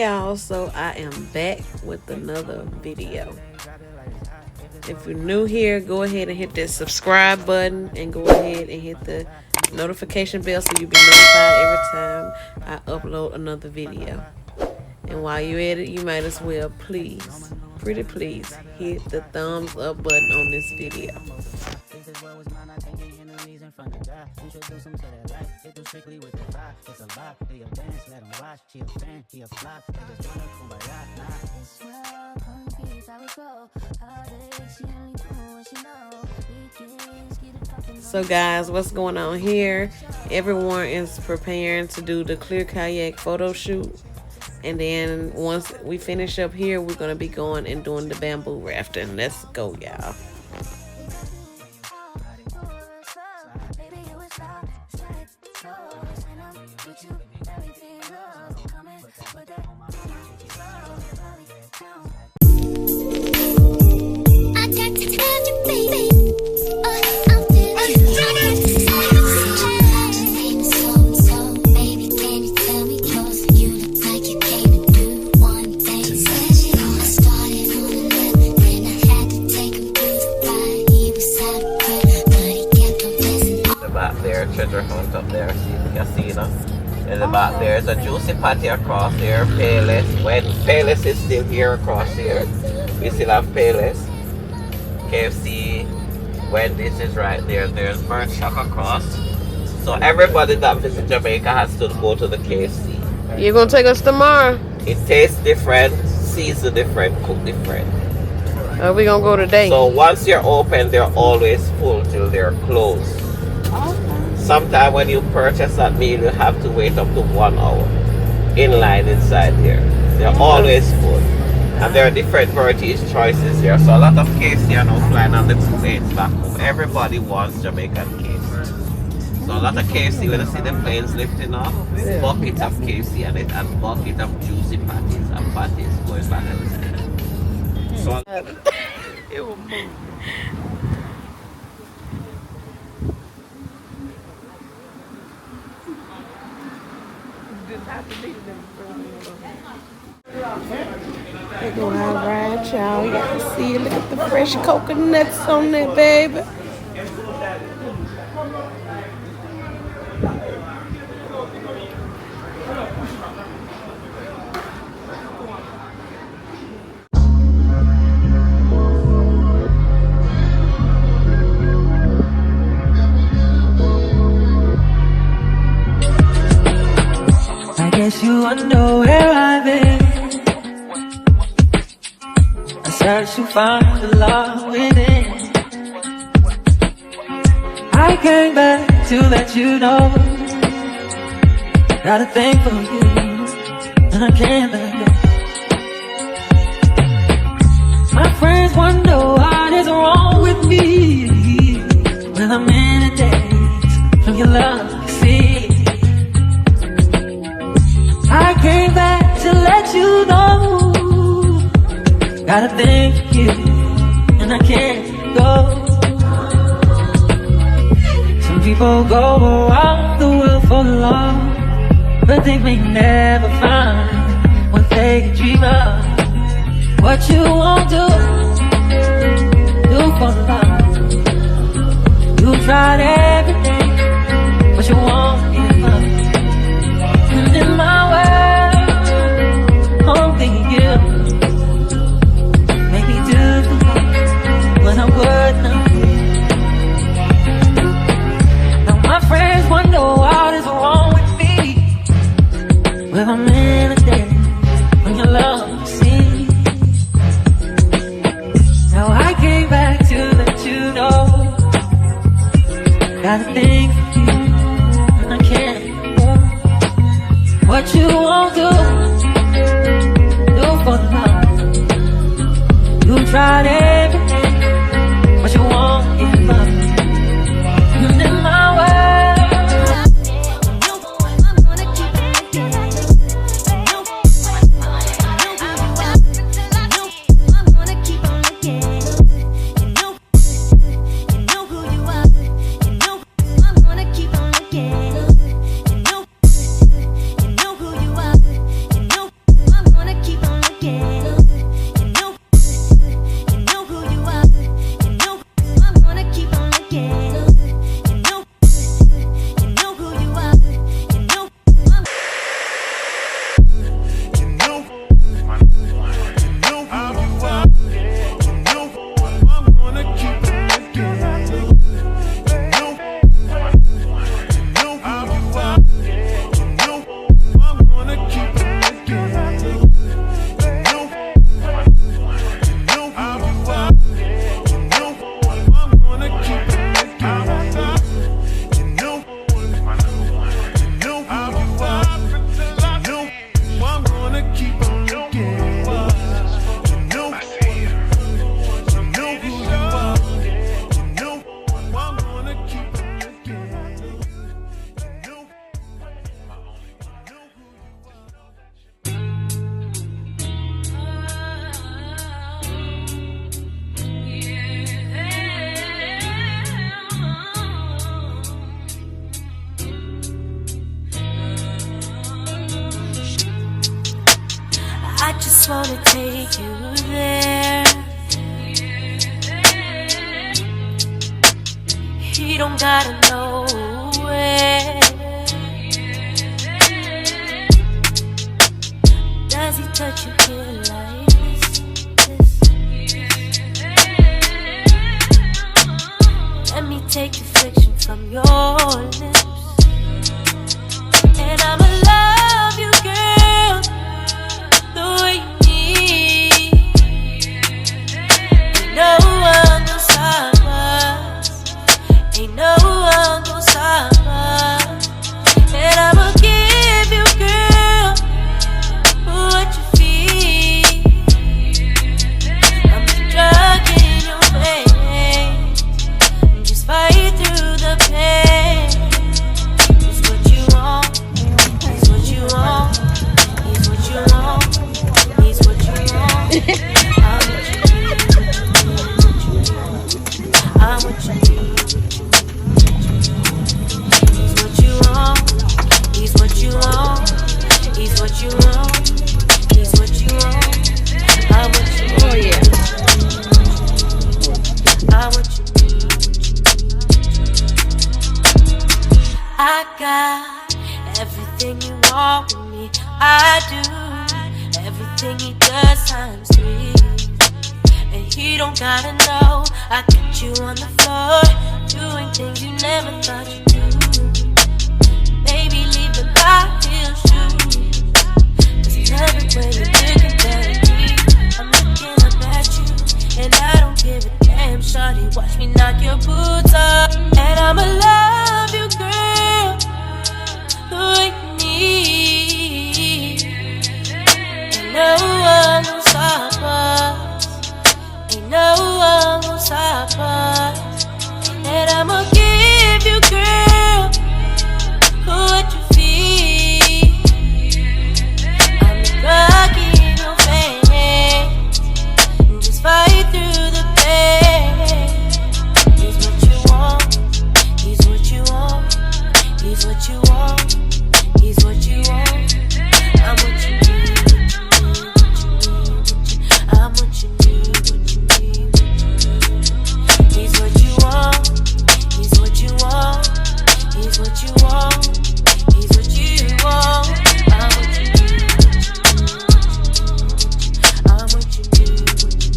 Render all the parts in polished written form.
y'all, so I am back with another video. If you're new here, go ahead and hit that subscribe button and go ahead and hit the notification bell so you'll be notified every time I upload another video. And while you're at it, you might as well please, pretty please, hit the thumbs up button on this video. So guys, what's going on here? Everyone is preparing to do the clear kayak photo shoot. And then once we finish up here, we're going to be going and doing the bamboo rafting. Let's go, y'all. Treasure hunt up there, see the casino. In the back there's a juicy patty across there, Payless. When Payless is still here across here, we still have Payless. KFC, Wendy's is right there. There's Bird Shack across. So everybody that visits Jamaica has to go to the KFC. You're gonna take us tomorrow? It tastes different, seasons different, cook different. We gonna go today? So once you're open, they're always full till they're closed. Sometimes when you purchase that meal, you have to wait up to 1 hour in line inside here. They're always full. And there are different varieties, choices here. So a lot of KFC are now flying on the planes back home. Everybody wants Jamaican KFC. So a lot of KFC, when you see the planes lifting off, bucket of KFC and it and bucket of juicy patties and patties going back inside. So it will move. They go out ride, y'all. You got to see it. Look at the fresh coconuts on that, baby. I guess you wonder where I've been. I search to find the love within. I came back to let you know got a thing for you, and I can't let go. My friends wonder what is wrong with me when I'm in a daze from your love, you see. I came back to let you know got a thing for you, and I can't go. Some people go around the world for love, but they may never find what they can dream of. What you won't do for love. You tried everything, but you won't give up. And in my world, only you make me do when I would not. Now my friends wonder what is wrong with me when I'm in a day when your love you see. Now I came back to let you know got a thing for you, and I can't go. What you won't do for love. You tried everything, but you won't give up. And in my world, he don't gotta know it. Does he touch you here like this? Let me take the friction from your lips, and I'ma love you, girl, the way you need. Ain't no one gonna stop us. Ain't no one gonna stop us. And I'ma give you, girl, what you feel. I'm the drug in your veins. Just fight through the pain. It's what you want. It's what you want. It's what you want. It's what you want. I'm what you need. He's what you want. He's what you want. He's what you want. He's what you want. I'm what you need. Oh yeah. I'm what you need. I got everything you want with me. I do everything he does times 3. And he don't gotta know. I got you on the floor, doing things you never thought you'd do. Maybe leave the high heel shoes, 'cause everywhere you're looking better deep. I'm looking up at you, and I don't give a damn. Shawty, watch me knock your boots off. And I'ma love you, girl, the way you need. Ain't no one gonna stop us. Ain't no one gonna stop us. And I'ma give you, girl, what you feel. I'm the drug in your veins. Just fight through the pain. He's what you want. He's what you want. He's what you want. He's what you want. I'm what you need. I'm what you need. What you need. He's what you want. He's what you want. He's what you want. He's what you want. I'm what you need. I'm what you need. What you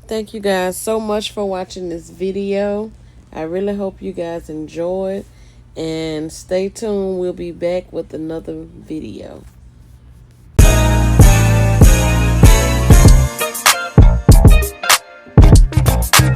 Thank you guys so much for watching this video. I really hope you guys enjoyed, and stay tuned. We'll be back with another video.